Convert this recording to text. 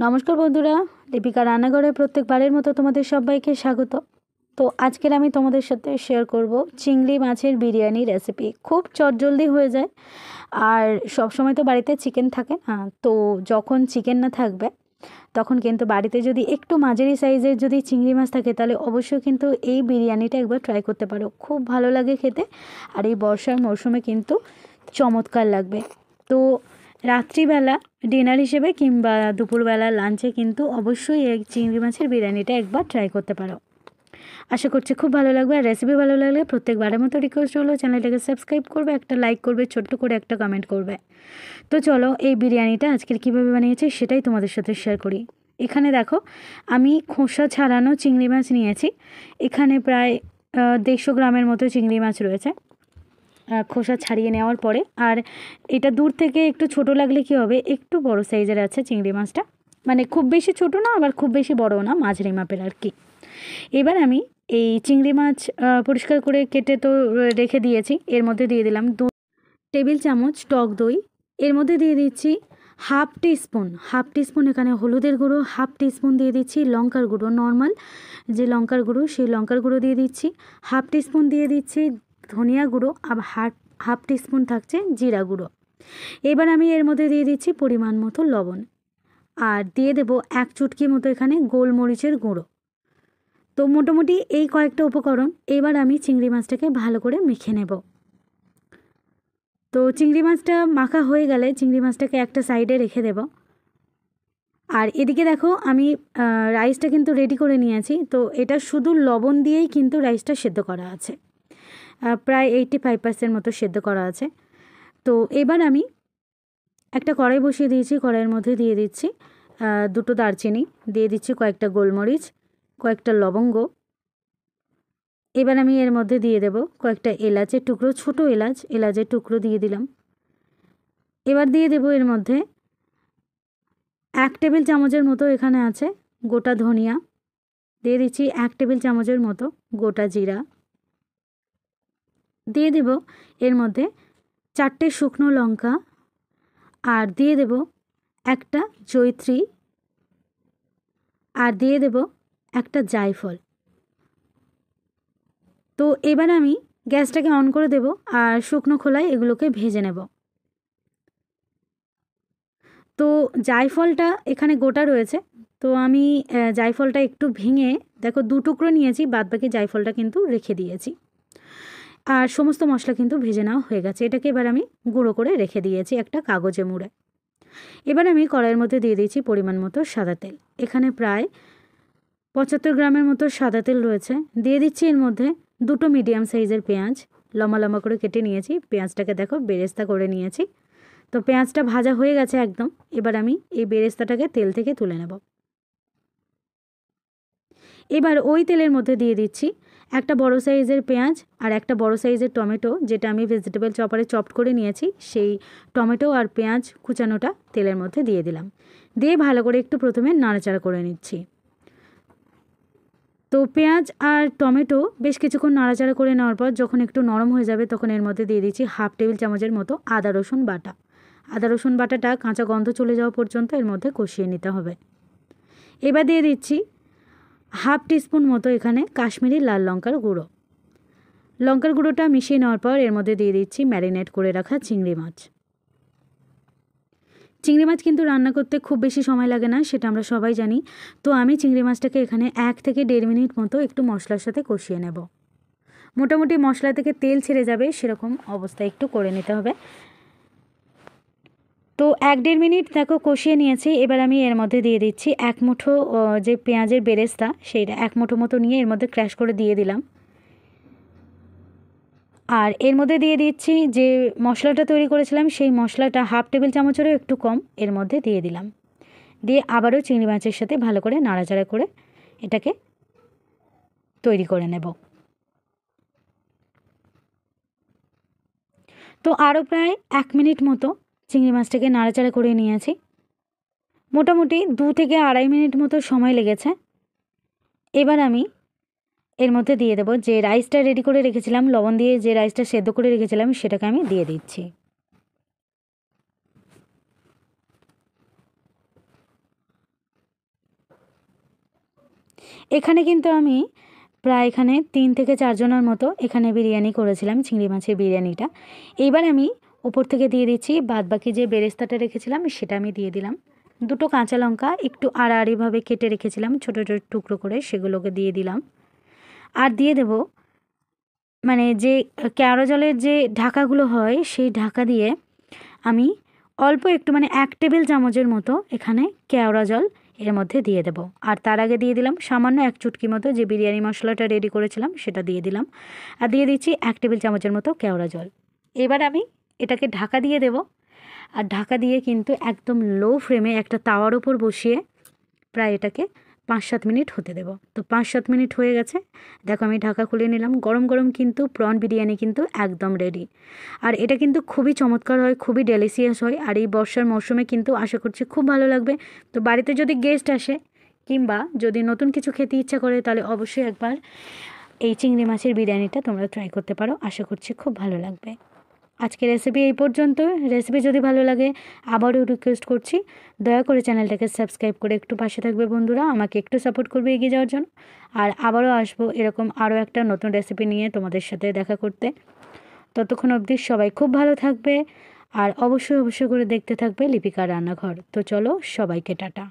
নমস্কার বন্ধুরা, দীপিকা রান্নাঘরে প্রত্যেকবারের মতো তোমাদের সবাইকে স্বাগত। তো আজকের আমি তোমাদের সাথে শেয়ার করব চিংড়ি মাছের বিরিয়ানি রেসিপি। খুব চটজলদি হয়ে যায়, আর সব সময় তো বাড়িতে চিকেন থাকে না। তো যখন চিকেন না থাকবে তখন কিন্তু বাড়িতে যদি একটু মাঝারি সাইজের যদি চিংড়ি মাছ থাকে তাহলে অবশ্যই কিন্তু এই বিরিয়ানিটা একবার ট্রাই করতে পারো। খুব ভালো লাগে খেতে, আর এই বর্ষার মরশুমে কিন্তু চমৎকার লাগবে। তো রাত্রিবেলা ডিনার হিসেবে কিংবা দুপুরবেলা লাঞ্চে কিন্তু অবশ্যই এই চিংড়ি মাছের বিরিয়ানিটা একবার ট্রাই করতে পারো। আশা করছি খুব ভালো লাগবে। আর রেসিপি ভালো লাগলে প্রত্যেকবারের মতো রিকোয়েস্ট হলো চ্যানেলটাকে সাবস্ক্রাইব করবে, একটা লাইক করবে, ছোট্ট করে একটা কমেন্ট করবে। তো চলো এই বিরিয়ানিটা আজকের কীভাবে বানিয়েছি সেটাই তোমাদের সাথে শেয়ার করি। এখানে দেখো, আমি খোসা ছাড়ানো চিংড়ি মাছ নিয়েছি। এখানে প্রায় 150 গ্রামের মতো চিংড়ি মাছ রয়েছে খোসা ছাড়িয়ে নেওয়ার পরে। আর এটা দূর থেকে একটু ছোট লাগলে কি হবে, একটু বড় সাইজের আছে চিংড়ি মাছটা, মানে খুব বেশি ছোট না আবার খুব বেশি বড় না, মাঝারি মাপের আর কি। এবার আমি এই চিংড়ি মাছ পরিষ্কার করে কেটে তো রেখে দিয়েছি। এর মধ্যে দিয়ে দিলাম 2 টেবিল চামচ টক দই। এর মধ্যে দিয়ে দিচ্ছি হাফ টিস্পুন এখানে হলুদের গুঁড়ো, হাফ টিস্পুন দিয়ে দিচ্ছি লঙ্কার গুঁড়ো, নর্মাল যে লঙ্কার গুঁড়ো সেই লঙ্কার গুঁড়ো দিয়ে দিচ্ছি, হাফ টিস্পুন দিয়ে দিচ্ছি ধনিয়া গুঁড়ো, আর হাফ টিস্পুন থাকছে জিরা গুঁড়ো। এবার আমি এর মধ্যে দিয়ে দিচ্ছি পরিমাণ মতো লবণ, আর দিয়ে দেব 1 চুটকি মতো এখানে গোলমরিচের গুঁড়ো। তো মোটামুটি এই কয়েকটা উপকরণ। এবার আমি চিংড়ি মাছটাকে ভালো করে মেখে নেব। তো চিংড়ি মাছটা মাখা হয়ে গেলে চিংড়ি মাছটাকে একটা সাইডে রেখে দেব। আর এদিকে দেখো, আমি রাইসটা কিন্তু রেডি করে নিয়েছি। তো এটা শুধু লবণ দিয়েই কিন্তু রাইসটা সেদ্ধ করা আছে, প্রায় 85% মতো সেদ্ধ করা আছে। তো এবার আমি একটা কড়াই বসিয়ে দিয়েছি। কড়াইয়ের মধ্যে দিয়ে দিচ্ছি 2টো দারচিনি, দিয়ে দিচ্ছি কয়েকটা গোলমরিচ, কয়েকটা লবঙ্গ। এবার আমি এর মধ্যে দিয়ে দেব কয়েকটা এলাচের টুকরো, ছোটো এলাচের টুকরো দিয়ে দিলাম। এবার দিয়ে দেব এর মধ্যে 1 টেবিল চামচের মতো এখানে আছে গোটা ধনিয়া, দিয়ে দিচ্ছি 1 টেবিল চামচের মতো গোটা জিরা, দিয়ে দেব এর মধ্যে 4টে শুকনো লঙ্কা, আর দিয়ে দেব একটা জয়িত্রী, আর দিয়ে দেব একটা জায়ফল। তো এবার আমি গ্যাসটাকে অন করে দেব, আর শুকনো খোলায় এগুলোকে ভেজে নেব। তো জায়ফলটা এখানে গোটা রয়েছে, তো আমি জায়ফলটা একটু ভেঙে দেখো 2 টুকরো নিয়েছি, বাদবাকি জায়ফলটা কিন্তু রেখে দিয়েছি। আর সমস্ত মশলা কিন্তু ভেজে নেওয়া হয়ে গেছে। এটাকে এবার আমি গুঁড়ো করে রেখে দিয়েছি একটা কাগজে মুড়ে। এবার আমি কড়াইয়ের মধ্যে দিয়ে দিয়েছি পরিমাণ মতো সাদা তেল। এখানে প্রায় 75 গ্রামের মতো সাদা তেল রয়েছে। দিয়ে দিচ্ছি এর মধ্যে 2টো মিডিয়াম সাইজের পেঁয়াজ, লম্বা লম্বা করে কেটে নিয়েছি। পেঁয়াজটাকে দেখো বেরেস্তা করে নিয়েছি। তো পেঁয়াজটা ভাজা হয়ে গেছে একদম। এবার আমি এই বেরেস্তাটাকে তেল থেকে তুলে নেব। এবার ওই তেলের মধ্যে দিয়ে দিচ্ছি একটা বড় সাইজের পেঁয়াজ আর একটা বড় সাইজের টমেটো, যেটা আমি ভেজিটেবল চপারে চপড করে নিয়েছি। সেই টমেটো আর পেঁয়াজ কুচানোটা তেলের মধ্যে দিয়ে দিলাম। দিয়ে ভালো করে একটু প্রথমে নাড়াচাড়া করে নিচ্ছি। তো পেঁয়াজ আর টমেটো বেশ কিছুক্ষণ নাড়াচাড়া করে নেওয়ার পর যখন একটু নরম হয়ে যাবে তখন এর মধ্যে দিয়ে দিচ্ছি হাফ টেবিল চামচের মতো আদা রসুন বাটা। আদা রসুন বাটাটা কাঁচা গন্ধ চলে যাওয়া পর্যন্ত এর মধ্যে কষিয়ে নিতে হবে। এবার দিয়ে দিচ্ছি হাফ টিস্পুন মতো এখানে কাশ্মীরি লাল লঙ্কার গুঁড়ো। লঙ্কার গুঁড়োটা মিশিয়ে নেওয়ার পর এর মধ্যে দিয়ে দিচ্ছি ম্যারিনেট করে রাখা চিংড়ি মাছ। চিংড়ি মাছ কিন্তু রান্না করতে খুব বেশি সময় লাগে না, সেটা আমরা সবাই জানি। তো আমি চিংড়ি মাছটাকে এখানে 1 থেকে 1.5 মিনিট মতো একটু মশলার সাথে কষিয়ে নেব। মোটামুটি মশলা থেকে তেল ছেড়ে যাবে সেরকম অবস্থায় একটু করে নিতে হবে। তো 1-1.5 মিনিট দেখো কষিয়ে নিয়েছি। এবার আমি এর মধ্যে দিয়ে দিচ্ছি 1 মুঠো যে পেঁয়াজের বেরেস্তা, সেইটা 1 মুঠো মতো নিয়ে এর মধ্যে ক্র্যাশ করে দিয়ে দিলাম। আর এর মধ্যে দিয়ে দিচ্ছি যে মশলাটা তৈরি করেছিলাম সেই মশলাটা হাফ টেবিল চামচেরও একটু কম এর মধ্যে দিয়ে দিলাম। দিয়ে আবারও চিংড়ি মাছের সাথে ভালো করে নাড়াচাড়া করে এটাকে তৈরি করে নেব। তো আরও প্রায় 1 মিনিট মতো চিংড়ি মাছটাকে নাড়াচাড়া করে নিয়েছি। মোটামুটি 2 থেকে 2.5 মিনিট মতো সময় লেগেছে। এবার আমি এর মধ্যে দিয়ে দেব যে রাইসটা রেডি করে রেখেছিলাম, লবণ দিয়ে যে রাইসটা সেদ্ধ করে রেখেছিলাম সেটাকে আমি দিয়ে দিচ্ছি। এখানে কিন্তু আমি প্রায় এখানে 3 থেকে 4 জনের মতো এখানে বিরিয়ানি করেছিলাম, চিংড়ি মাছের বিরিয়ানিটা। এইবার আমি উপর থেকে দিয়ে দিচ্ছি বাদবাকি যে বেরেস্তাটা রেখেছিলাম সেটা আমি দিয়ে দিলাম। 2টো কাঁচা লঙ্কা একটু আড়াআড়িভাবে কেটে রেখেছিলাম ছোটো ছোটো টুকরো করে, সেগুলোকে দিয়ে দিলাম। আর দিয়ে দেব মানে যে কেওড়া জলের যে ঢাকাগুলো হয় সেই ঢাকা দিয়ে আমি অল্প একটু মানে 1 টেবিল চামচের মতো এখানে কেওড়া জল এর মধ্যে দিয়ে দেব। আর তার আগে দিয়ে দিলাম সামান্য 1 চুটকি মতো যে বিরিয়ানি মশলাটা রেডি করেছিলাম সেটা দিয়ে দিলাম। আর দিয়ে দিচ্ছি 1 টেবিল চামচের মতো কেওড়া জল। এবার আমি এটাকে ঢাকা দিয়ে দেব। আর ঢাকা দিয়ে কিন্তু একদম লো ফ্লেমে একটা তাওয়ার উপর বসিয়ে প্রায় এটাকে 5-7 মিনিট হতে দেব। তো 5-7 মিনিট হয়ে গেছে, দেখো আমি ঢাকা খুলে নিলাম। গরম গরম কিন্তু প্রন বিরিয়ানি কিন্তু একদম রেডি। আর এটা কিন্তু খুবই চমৎকার হয়, খুবই ডেলিশিয়াস হয়। আর এই বর্ষার মরশুমে কিন্তু আশা করছি খুব ভালো লাগবে। তো বাড়িতে যদি গেস্ট আসে কিংবা যদি নতুন কিছু খেতে ইচ্ছা করে তাহলে অবশ্যই একবার এই চিংড়ি মাছের বিরিয়ানিটা তোমরা ট্রাই করতে পারো, আশা করছি খুব ভালো লাগবে। আজকের রেসিপি এই পর্যন্ত। রেসিপি যদি ভালো লাগে আবারও রিকোয়েস্ট করছি দয়া করে চ্যানেলটাকে সাবস্ক্রাইব করে একটু পাশে থাকবে বন্ধুরা, আমাকে একটু সাপোর্ট করবে এগিয়ে যাওয়ার জন্য। আর আবারও আসবো এরকম আরও একটা নতুন রেসিপি নিয়ে তোমাদের সাথে দেখা করতে। ততক্ষণ অবধি সবাই খুব ভালো থাকবে আর অবশ্যই অবশ্যই করে দেখতে থাকবে লিপিকা রান্নাঘর। তো চলো সবাইকে টাটা।